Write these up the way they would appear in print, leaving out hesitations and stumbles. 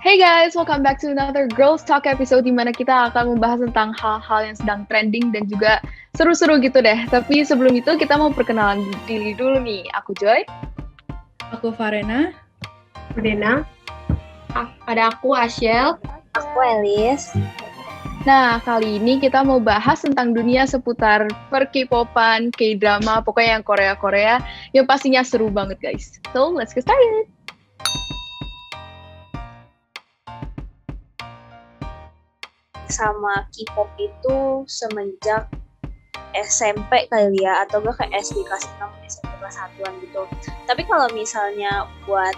Hey guys, welcome back to another Girls Talk episode di mana kita akan membahas tentang hal-hal yang sedang trending dan juga seru-seru gitu deh. Tapi sebelum itu kita mau perkenalan diri dulu nih. Aku Joy. Aku Farena. Dena. Ada aku Ashel. Aku Elis. Nah, kali ini kita mau bahas tentang dunia seputar per-K-popan, K-drama, pokoknya yang Korea-Korea yang pastinya seru banget guys. So, let's get started. Sama K-pop itu semenjak SMP kali ya, atau gak kayak SD kelas 6, SMP kelas 1-an gitu. Tapi kalau misalnya buat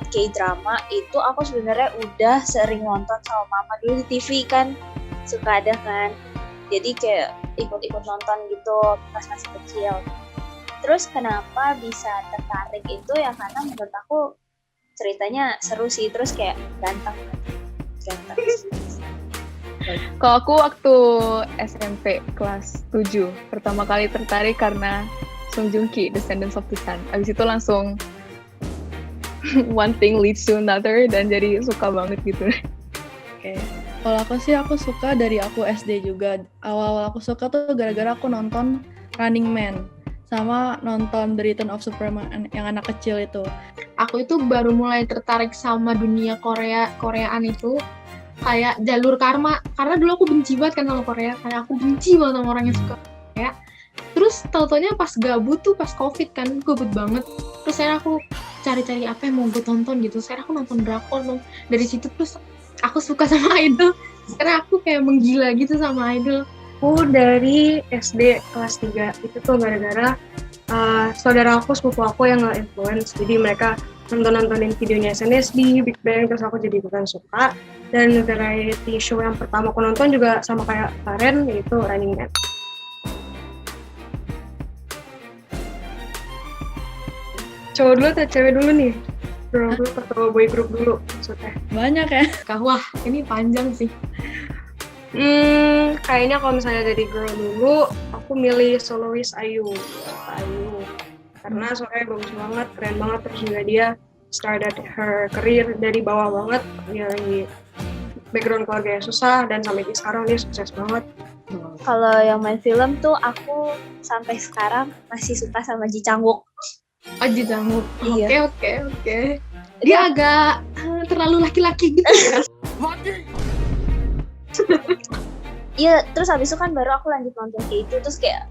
K-drama itu aku sebenarnya udah sering nonton sama mama dulu di TV kan, suka ada kan. Jadi kayak ikut-ikut nonton gitu pas masih kecil. Terus kenapa bisa tertarik itu ya karena menurut aku ceritanya seru sih, terus kayak ganteng. Kalau aku waktu SMP kelas 7 pertama kali tertarik karena Song Joong Ki, Descendants of the Sun. Abis itu langsung one thing leads to another dan jadi suka banget gitu. Oke. Kalau aku suka dari aku SD juga. Awal-awal aku suka tuh gara-gara aku nonton Running Man sama nonton The Return of Superman yang anak kecil itu. Aku itu baru mulai tertarik sama dunia Koreaan itu kayak jalur karma, karena dulu aku benci banget kan sama Korea, kayak aku benci banget sama orang yang suka Korea. Terus tau-taunya pas gabut tuh, pas covid kan, gabut banget. Terus saya aku cari-cari apa yang mau gue tonton gitu. Sekarang aku nonton drakor dong. Dari situ terus aku suka sama idol. Sekarang aku kayak menggila gitu sama idol. Aku dari SD kelas 3 itu tuh gara-gara saudara aku, sepupu aku yang nge-influence. Jadi mereka nontonin videonya SNSD, Big Bang, terus aku jadi ikutan suka. Dan variety show yang pertama aku nonton juga sama kayak Faren, yaitu Running Man. Cowok dulu atau cewek dulu nih? Girl dulu atau boy group dulu maksudnya? Banyak ya. Wah, ini panjang sih. Kayaknya kalau misalnya dari girl dulu, aku milih soloist IU. Karena soalnya bagus banget, keren banget, terus juga dia started her career dari bawah banget, dari background keluarga yang susah, dan sampai sekarang dia sukses banget. Kalau yang main film tuh aku sampai sekarang masih suka sama Ji Chang-wook. Oh, Ji Chang-wook. Iya. Oke. Dia agak terlalu laki-laki gitu ya. Iya, terus habis itu kan baru aku lanjut nonton kayak itu, terus kayak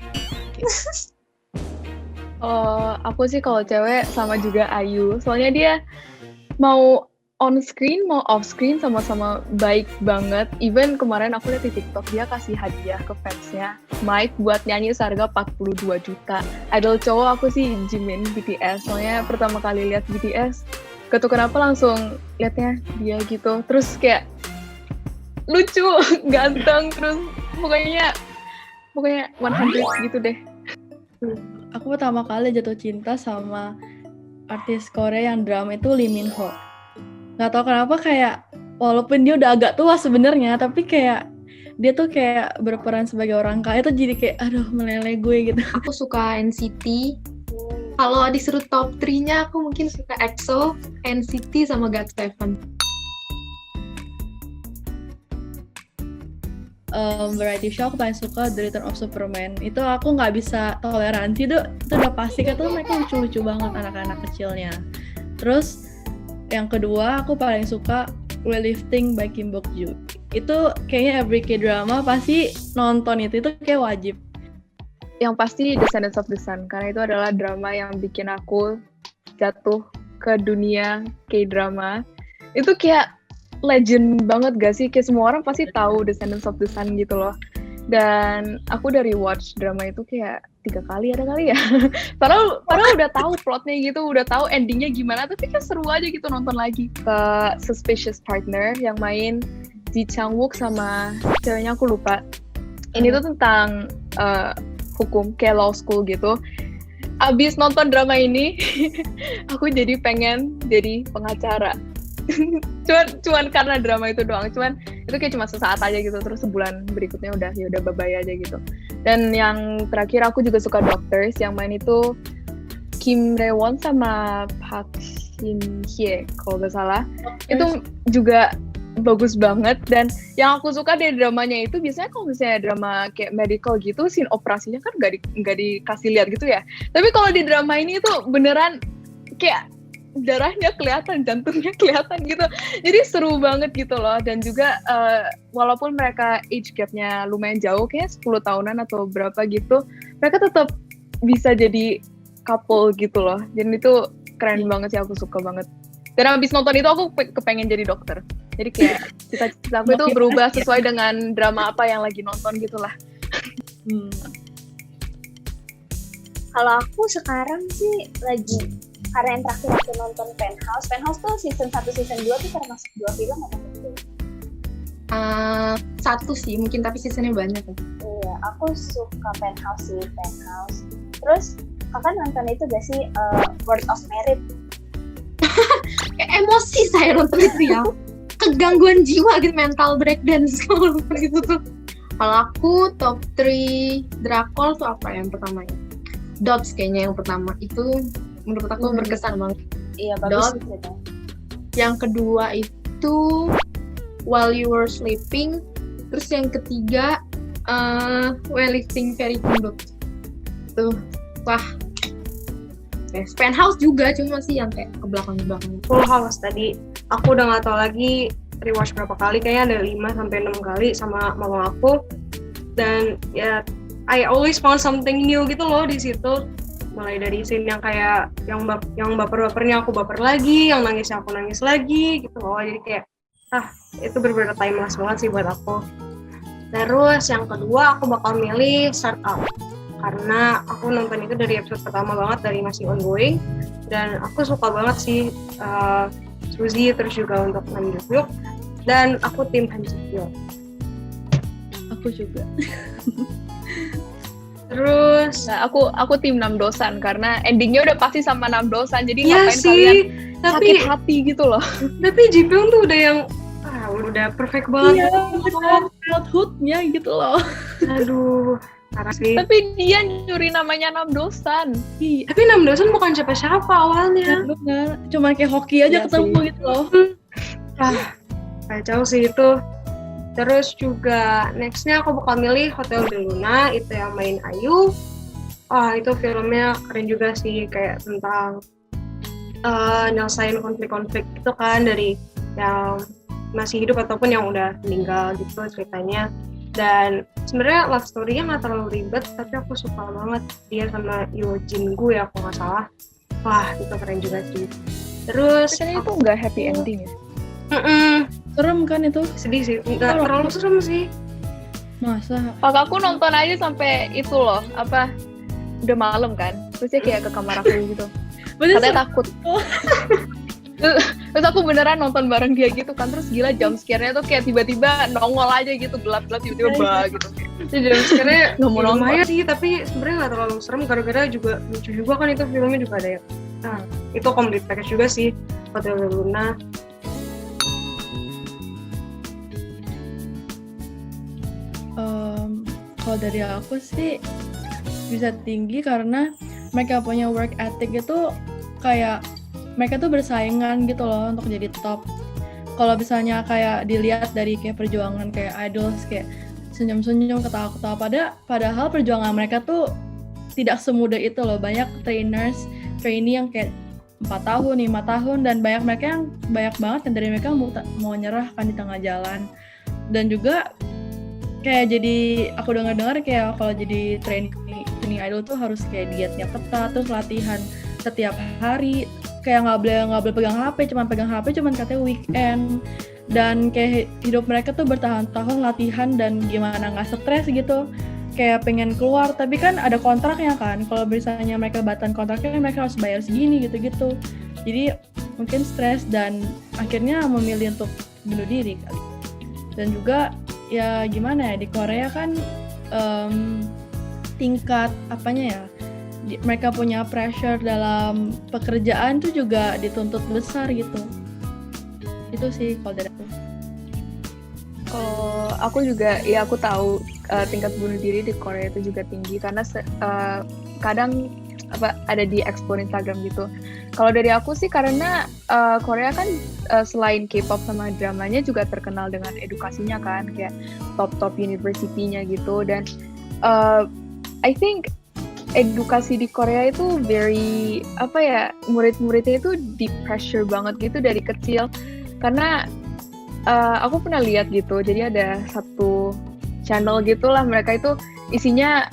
Aku sih kalau cewek sama juga IU. Soalnya dia mau on screen, mau off screen sama-sama baik banget. Even kemarin aku lihat di TikTok dia kasih hadiah ke fansnya mic buat nyanyi seharga 42 juta. Idol cowok aku sih Jimin BTS. Soalnya pertama kali lihat BTS, gak tau kenapa langsung liatnya dia gitu. Terus kayak lucu, ganteng, terus pokoknya 100 gitu deh. Aku pertama kali jatuh cinta sama artis Korea yang drama itu Lee Min Ho. Gak tau kenapa kayak walaupun dia udah agak tua sebenarnya, tapi kayak dia tuh kayak berperan sebagai orang kaya tuh jadi kayak aduh meleleh gue gitu. Aku suka NCT. Kalau disuruh top 3-nya aku mungkin suka EXO, NCT, sama GOT7. Variety show aku paling suka The Return of Superman. Itu aku nggak bisa toleransi tuh, itu udah pasti kan tuh mereka lucu-lucu banget anak-anak kecilnya. Terus yang kedua aku paling suka Weightlifting by Kim Bok-joo. Itu kayaknya every K-drama pasti nonton itu kayak wajib. Yang pasti Descendants of the Sun, karena itu adalah drama yang bikin aku jatuh ke dunia K-drama. Itu kayak legend banget gak sih? Kayak semua orang pasti tahu Descendants of the Sun gitu loh. Dan aku dari watch drama itu kayak 3 kali ada kali ya. Padahal udah tahu plotnya gitu, udah tahu endingnya gimana, tapi kan seru aja gitu nonton lagi. Ke Suspicious Partner yang main Ji Chang-wook sama ceweknya aku lupa. Ini tuh tentang hukum, kayak law school gitu. Abis nonton drama ini, aku jadi pengen jadi pengacara. cuman karena drama itu doang. Cuman itu kayak cuma sesaat aja gitu, terus sebulan berikutnya udah bye-bye aja gitu. Dan yang terakhir aku juga suka Doctors, yang main itu Kim Rae-won sama Park Shin Hye kalau nggak salah. Itu juga bagus banget. Dan yang aku suka dari dramanya itu biasanya kalau misalnya drama kayak medical gitu, scene operasinya kan nggak dikasih lihat gitu ya. Tapi kalau di drama ini tuh beneran kayak darahnya kelihatan, jantungnya kelihatan gitu. Jadi seru banget gitu loh. Dan juga walaupun mereka age gap-nya lumayan jauh, kayak 10 tahunan atau berapa gitu, mereka tetap bisa jadi couple gitu loh. Dan itu keren banget sih, aku suka banget. Dan habis nonton itu aku kepengen jadi dokter. Jadi kayak cita-cita aku itu berubah sesuai dengan drama apa yang lagi nonton gitu lah. Kalau aku sekarang sih lagi, karena yang terakhir aku nonton Penthouse tuh season 1, season 2 tuh termasuk 2 film atau satu? Satu sih mungkin, tapi seasonnya banyak. Iya, aku suka Penthouse. Terus kakak nonton itu gak sih World of Merit? Emosi saya nonton itu ya. Kegangguan jiwa gitu, mental breakdance kalau nonton gitu tuh. Kalau aku top 3 drakor tuh apa yang pertamanya? Dots kayaknya yang pertama. Itu menurut aku berkesan banget. Iya, bagus Dots. gitu. Yang kedua itu While You Were Sleeping. Terus yang ketiga Weightlifting Fairy Kingdom. Tuh, wah. Penthouse juga, cuma sih yang kayak ke belakang-belakang. Full House tadi aku udah nggak tahu lagi rewatch berapa kali, kayaknya ada 5-6 kali sama mama aku. Dan ya I always found something new gitu loh di situ. Mulai dari scene yang kayak yang baper-bapernya aku baper lagi, yang nangisnya aku nangis lagi gitu loh. Jadi kayak itu bener-bener timeless banget sih buat aku. Terus yang kedua aku bakal milih Startup. Karena aku nonton itu dari episode pertama banget, dari masih ongoing, dan aku suka banget sih Suzy, terus juga untuk Nam Joo-hyuk, dan aku tim Han Ji-pyeon. Aku juga. Terus aku tim Nam Do-san karena endingnya udah pasti sama Nam Do-san, jadi ya ngapain sih, kalian tapi sakit hati gitu loh. Tapi Ji-pyeon tuh udah yang udah perfect banget. Iya, benar, childhood-nya gitu loh. Aduh, parah sih. Tapi dia nyuri namanya Nam Do-san. Iya, Tapi Nam Do-san bukan siapa-siapa awalnya. benar. Cuman kayak hoki aja Iya ketemu gitu loh. Kacau sih itu. Terus juga nextnya aku bakal milih Hotel de Luna, itu yang main Ayu. Itu filmnya keren juga sih, kayak tentang nyelesain konflik-konflik itu kan, dari yang masih hidup ataupun yang udah meninggal gitu ceritanya. Dan sebenarnya love story-nya nggak terlalu ribet, tapi aku suka banget dia sama Yoo Jin-gu ya kalau nggak salah. Wah, itu keren juga sih. Terus Tapi kan itu nggak happy ending ya? Serem kan itu? sedih sih, nggak terlalu serem sih. Masa? Kakakku nonton aja sampai itu loh, udah malam kan, terus dia kayak ke kamar aku gitu. Bener Katanya takut. Oh. Terus aku beneran nonton bareng dia gitu kan, terus gila jump scare-nya tuh kayak tiba-tiba nongol aja gitu, gelap-gelap tiba-tiba gitu. Jadi sebenarnya Nggak mau nonton. lumayan sih, tapi sebenarnya nggak terlalu serem, gara-gara juga lucu juga kan itu filmnya juga ada ya. Itu complete package juga sih, Hotel de Luna. Kalau dari aku sih bisa tinggi karena mereka punya work ethic itu kayak mereka tuh bersaingan gitu loh untuk jadi top. Kalau misalnya kayak dilihat dari kayak perjuangan kayak idols kayak senyum-senyum, ketawa-ketawa, padahal perjuangan mereka tuh tidak semudah itu loh. Banyak trainee yang kayak 4 tahun, 5 tahun, dan banyak banget yang dari mereka mau nyerah kan di tengah jalan. Dan juga kayak jadi aku dengar kayak kalau jadi trainee idol tuh harus kayak dietnya ketat, terus latihan setiap hari, kayak nggak boleh pegang HP cuman katanya weekend, dan kayak hidup mereka tuh bertahun-tahun latihan dan gimana nggak stres gitu, kayak pengen keluar tapi kan ada kontraknya kan, kalau misalnya mereka batal kontraknya mereka harus bayar segini gitu, jadi mungkin stres dan akhirnya memilih untuk bunuh diri kali. Dan juga ya gimana ya, di Korea kan tingkat apanya ya, mereka punya pressure dalam pekerjaan tuh juga dituntut besar gitu. Itu sih kalau dari aku. Kalau aku juga, ya aku tahu tingkat bunuh diri di Korea itu juga tinggi karena kadang ada di explore Instagram gitu. Kalau dari aku sih karena Korea kan selain K-pop sama dramanya juga terkenal dengan edukasinya kan, kayak top university-nya gitu. Dan I think edukasi di Korea itu very murid-muridnya itu di pressure banget gitu dari kecil. Karena aku pernah lihat gitu, jadi ada satu channel gitulah, mereka itu isinya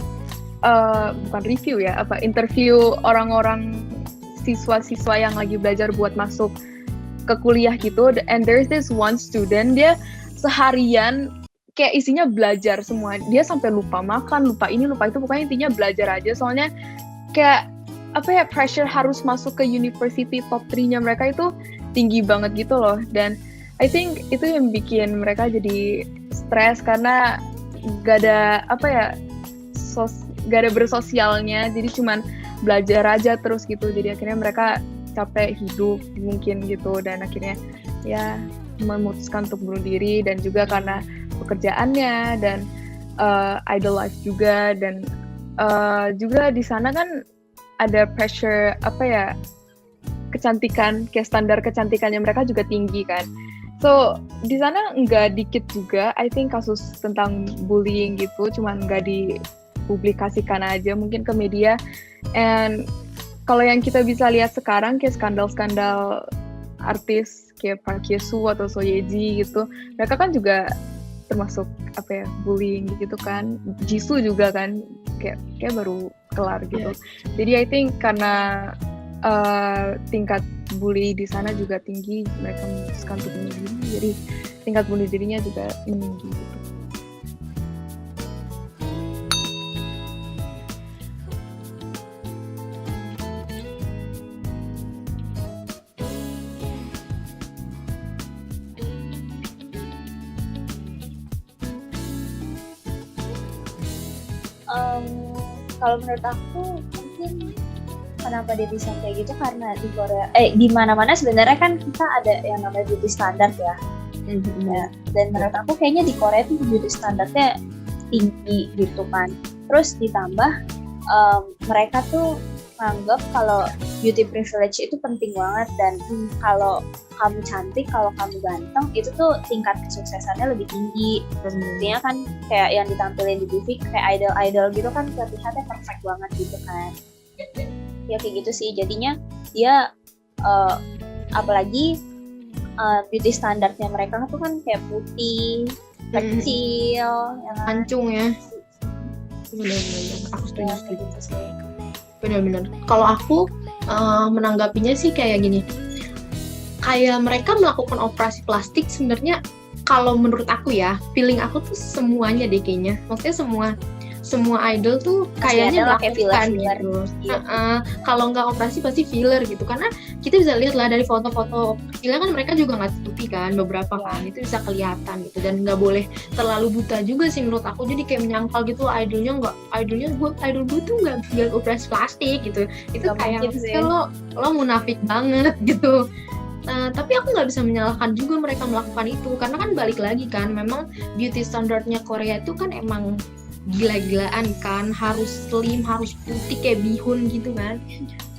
bukan review ya, interview orang-orang siswa-siswa yang lagi belajar buat masuk ke kuliah gitu. And there's this one student, dia seharian kayak isinya belajar semua. Dia sampai lupa makan, lupa ini, lupa itu, pokoknya intinya belajar aja. Soalnya kayak pressure harus masuk ke university top 3-nya mereka itu tinggi banget gitu loh. Dan I think itu yang bikin mereka jadi stres karena gak ada gak ada bersosialnya, jadi cuman belajar aja terus gitu. Jadi akhirnya mereka capek hidup mungkin gitu, dan akhirnya ya memutuskan untuk bunuh diri. Dan juga karena pekerjaannya dan idol life juga, dan juga di sana kan ada pressure kecantikan, kayak standar kecantikannya mereka juga tinggi kan. So di sana nggak dikit juga I think kasus tentang bullying gitu, cuman nggak dipublikasikan aja mungkin ke media. And kalau yang kita bisa lihat sekarang kayak skandal-skandal artis kayak Park Hye-soo atau So Ye-ji gitu, mereka kan juga termasuk bullying gitu kan. Jisoo juga kan kayak baru kelar gitu. Jadi I think karena tingkat bully di sana juga tinggi, mereka memutuskan untuk bunuh diri. Jadi tingkat bunuh dirinya juga tinggi gitu. Kalau menurut aku mungkin kenapa dia bisa kayak gitu karena di Korea di mana-mana sebenarnya kan kita ada yang namanya beauty standard ya. Ya, dan menurut aku kayaknya di Korea tuh beauty standarnya tinggi gitu kan. Terus ditambah mereka tuh nganggap kalau beauty privilege itu penting banget, dan kalau kamu cantik, kalau kamu ganteng, itu tuh tingkat kesuksesannya lebih tinggi. Terus buktinya kan kayak yang ditampilin di TV kayak idol-idol gitu kan terlihatnya perfect banget gitu kan. Ya kayak gitu sih, jadinya dia apalagi beauty standarnya mereka tuh kan kayak putih, kecil, hancung ya. Benar-benar, aku setuju. Gitu sih. Benar-benar. Kalau aku menanggapinya sih kayak gini, kayak mereka melakukan operasi plastik sebenarnya kalau menurut aku ya, feeling aku tuh semuanya deh kayaknya. Maksudnya semua idol tuh kayaknya melakukan gitu. Kalau nggak operasi pasti filler gitu, karena kita bisa lihat lah dari foto-foto kecilnya kan mereka juga nggak tutupi kan beberapa kan, itu bisa kelihatan gitu. Dan nggak boleh terlalu buta juga sih menurut aku, jadi kayak menyangkal gitu idol gue tuh nggak operasi plastik gitu. Itu kayak lo munafik banget gitu. Tapi aku nggak bisa menyalahkan juga mereka melakukan itu, karena kan balik lagi kan, memang beauty standardnya Korea itu kan emang gila-gilaan kan, harus slim, harus putih kayak bihun gitu kan.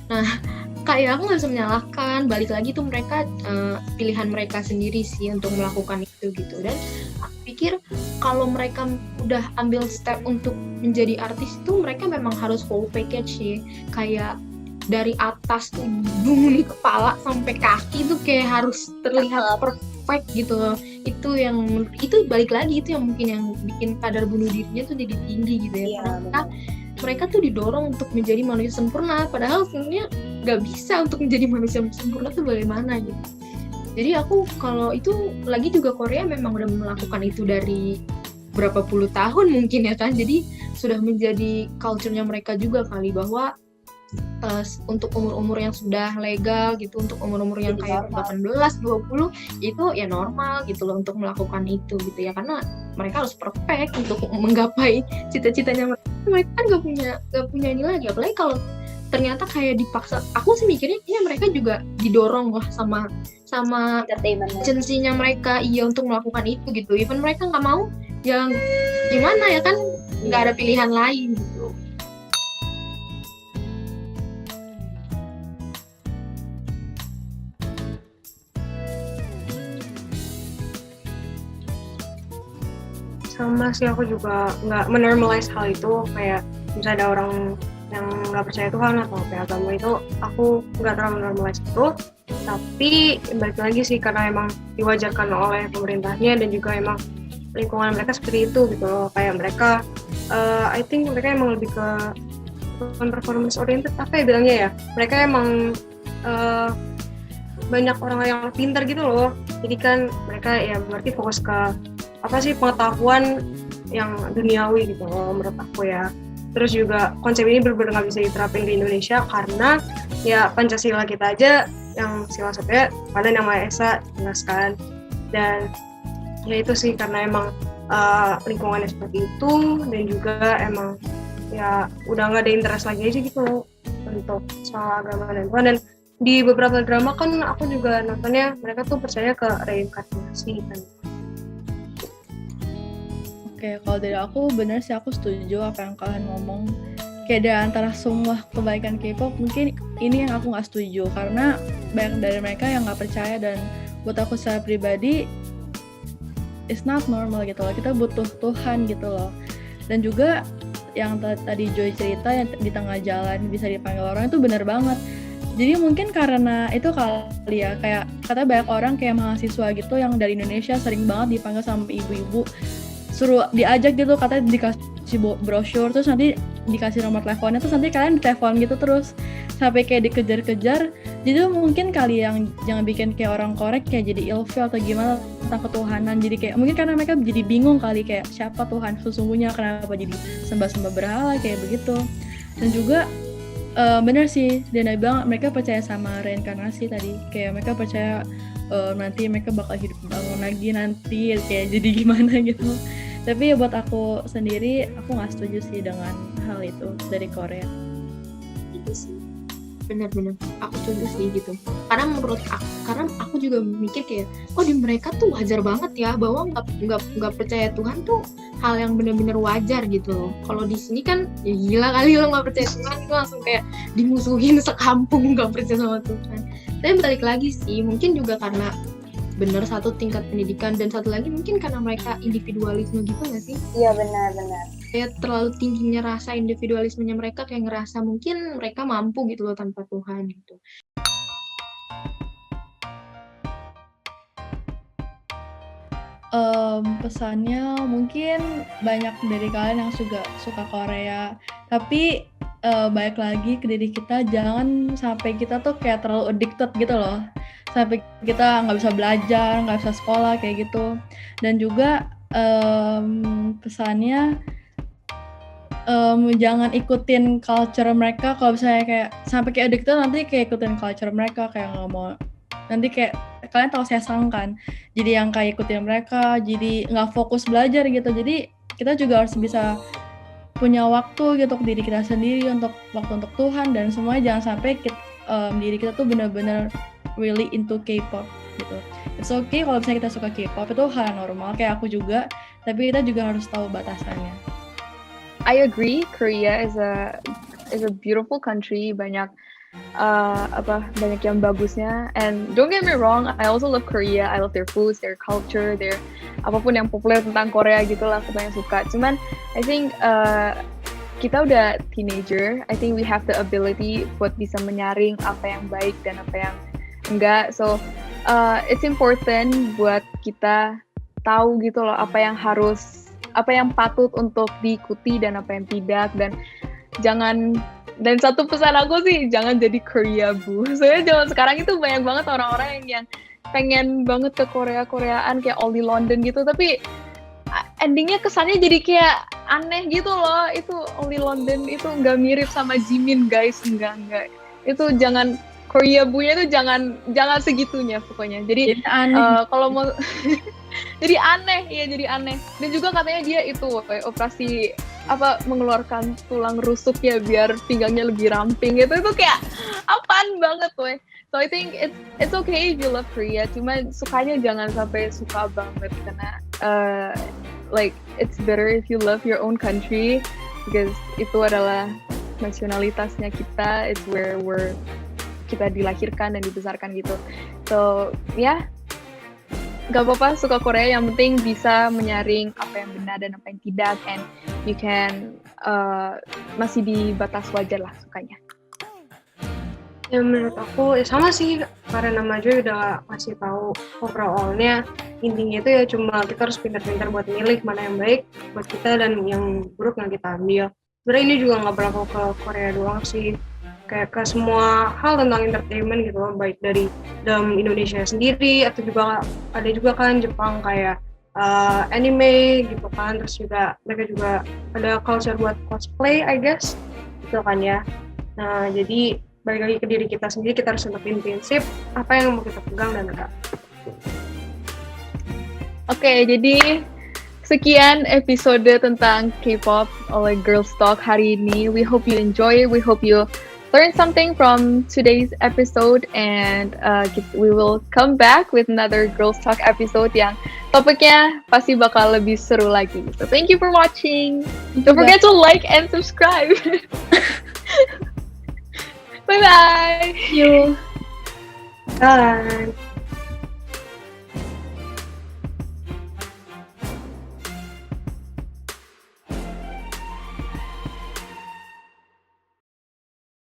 Nah, kayak aku nggak bisa menyalahkan, balik lagi tuh mereka pilihan mereka sendiri sih untuk melakukan itu gitu. Dan aku pikir kalau mereka udah ambil step untuk menjadi artis itu, mereka memang harus full package sih, kayak dari atas tuh dari kepala sampai kaki tuh kayak harus terlihat perfect gitu loh. Itu balik lagi, itu yang mungkin yang bikin kadar bunuh dirinya tuh jadi tinggi gitu ya. Karena mereka tuh didorong untuk menjadi manusia sempurna, padahal sebenarnya nggak bisa untuk menjadi manusia sempurna tuh bagaimana gitu. Jadi aku kalau itu lagi juga Korea memang udah melakukan itu dari berapa puluh tahun mungkin ya kan. Jadi sudah menjadi culture-nya mereka juga kali, bahwa untuk umur-umur yang sudah legal gitu, untuk umur-umur yang kayak 18-20 itu ya normal gitu loh untuk melakukan itu gitu ya, karena mereka harus perfect untuk menggapai cita-citanya mereka kan nggak punya ini lagi. Apalagi kalau ternyata kayak dipaksa, aku sih mikirnya mereka juga didorong lah sama agensinya mereka untuk melakukan itu gitu. Even mereka nggak mau, yang gimana ya kan, nggak ada pilihan lain gitu. Sama sih, aku juga nggak menormalize hal itu. Kayak misalnya ada orang yang nggak percaya Tuhan atau agama itu, aku nggak terlalu normalize itu. Tapi balik lagi sih, karena emang diwajarkan oleh pemerintahnya dan juga emang lingkungan mereka seperti itu gitu loh. Kayak mereka, I think mereka emang lebih ke performance oriented, apa ya bilangnya ya. Mereka emang banyak orang yang pintar gitu loh. Jadi kan mereka ya berarti fokus ke apa sih, pengetahuan yang duniawi gitu loh menurut aku ya. Terus juga konsep ini benar-benar nggak bisa diterapin di Indonesia karena ya Pancasila kita aja yang sila satunya pada Yang Maha Esa jelaskan. Dan ya itu sih, karena emang lingkungannya seperti itu dan juga emang ya udah nggak ada interest lagi aja gitu untuk soal agama dan Tuhan. Dan di beberapa drama kan aku juga nontonnya mereka tuh percaya ke reinkarnasi kan. Oke, kalau dari aku bener sih, aku setuju apa yang kalian ngomong. Kayak dari antara semua kebaikan K-pop, mungkin ini yang aku nggak setuju karena banyak dari mereka yang nggak percaya, dan buat aku secara pribadi it's not normal gitu loh. Kita butuh Tuhan gitu loh. Dan juga yang tadi Joy cerita yang di tengah jalan bisa dipanggil orang, itu bener banget. Jadi mungkin karena itu kali ya, kayak katanya banyak orang kayak mahasiswa gitu yang dari Indonesia sering banget dipanggil sama ibu-ibu, suruh diajak gitu, katanya dikasih brosur, terus nanti dikasih nomor teleponnya, terus nanti kalian ditelepon gitu terus sampai kayak dikejar-kejar. Jadi mungkin kali yang jangan bikin kayak orang korek kayak jadi ilfil atau gimana tentang ketuhanan. Jadi kayak mungkin karena mereka jadi bingung kali kayak siapa Tuhan sesungguhnya, kenapa jadi sembah-sembah berhala kayak begitu. Dan juga bener sih, Dana bilang mereka percaya sama reinkarnasi tadi, kayak mereka percaya nanti mereka bakal hidup bangun lagi nanti kayak jadi gimana gitu. Tapi ya buat aku sendiri, aku nggak setuju sih dengan hal itu dari Korea. Itu sih benar-benar aku setuju sih gitu, karena menurut aku juga mikir kayak di mereka tuh wajar banget ya bahwa nggak percaya Tuhan tuh hal yang benar-benar wajar gitu loh. Kalau di sini kan ya gila kali lo nggak percaya Tuhan, itu langsung kayak dimusuhin sekampung nggak percaya sama Tuhan. Tapi balik lagi sih, mungkin juga karena bener satu tingkat pendidikan, dan satu lagi mungkin karena mereka individualisme gitu nggak sih? Iya benar-benar. Kayak terlalu tingginya rasa individualismenya mereka, kayak ngerasa mungkin mereka mampu gitu loh tanpa Tuhan gitu. Pesannya mungkin banyak dari kalian yang suka Korea, tapi balik lagi ke diri kita, jangan sampai kita tuh kayak terlalu addicted gitu loh, sampai kita nggak bisa belajar, nggak bisa sekolah kayak gitu. Dan juga pesannya jangan ikutin culture mereka. Kalau misalnya kayak sampai kayak addicted, nanti kayak ikutin culture mereka, kayak nggak mau, nanti kayak kalian tahu sesang kan, jadi yang kayak ikutin mereka, jadi nggak fokus belajar gitu. Jadi kita juga harus bisa punya waktu gitu untuk diri kita sendiri, untuk waktu untuk Tuhan dan semuanya. Jangan sampai diri kita tuh benar-benar really into K-pop gitu. It's okay kalau misalnya kita suka K-pop, itu hal normal, kayak aku juga, tapi kita juga harus tahu batasannya. I agree, Korea is a beautiful country, banyak banyak yang bagusnya. And don't get me wrong, I also love Korea. I love their foods, their culture, their apapun yang populer tentang Korea gitulah, aku banyak suka. Cuman I think kita udah teenager, I think we have the ability buat bisa menyaring apa yang baik dan apa yang enggak. So it's important buat kita tahu gitu loh apa yang patut untuk diikuti dan apa yang tidak. Dan satu pesan aku sih, jangan jadi Korea bu. Soalnya zaman sekarang itu banyak banget orang-orang yang pengen banget ke Koreaan kayak Oli London gitu, tapi endingnya kesannya jadi kayak aneh gitu loh. Itu Oli London itu nggak mirip sama Jimin guys, enggak. Itu jangan, Korea bunya itu jangan segitunya pokoknya. Jadi kalau mau jadi aneh. Dan juga katanya dia itu operasi mengeluarkan tulang rusuk ya biar pinggangnya lebih ramping gitu. Itu kayak apaan banget weh. So I think it's okay if you love Korea, cuma sukanya jangan sampai suka banget, karena like it's better if you love your own country, because itu adalah nasionalitasnya kita, it's where kita dilahirkan dan dibesarkan gitu. So yeah, gak apa-apa suka Korea, yang penting bisa menyaring apa yang benar dan apa yang tidak, and you can masih di batas wajar lah sukanya. Ya menurut aku ya sama sih, karena nama Joy udah kasih tahu overallnya, intinya itu ya cuma kita harus pintar-pintar buat milih mana yang baik buat kita dan yang buruk yang kita ambil. Sebenarnya ini juga nggak berlaku ke Korea doang sih, kayak ke semua hal tentang entertainment gitu loh, baik dari dalam Indonesia sendiri atau juga ada juga kan Jepang kayak anime gitu kan, terus juga mereka juga ada culture buat cosplay I guess gitu kan ya. Nah jadi balik lagi ke diri kita sendiri, kita harus tetapin prinsip apa yang mau kita pegang dan enggak. Oke, jadi sekian episode tentang K-pop oleh Girls Talk hari ini. We hope you enjoy. We hope you learn something from today's episode, and we will come back with another Girls Talk episode yang topiknya pasti bakal lebih seru lagi. So thank you for watching. Don't forget to like and subscribe. Bye bye. You. Bye.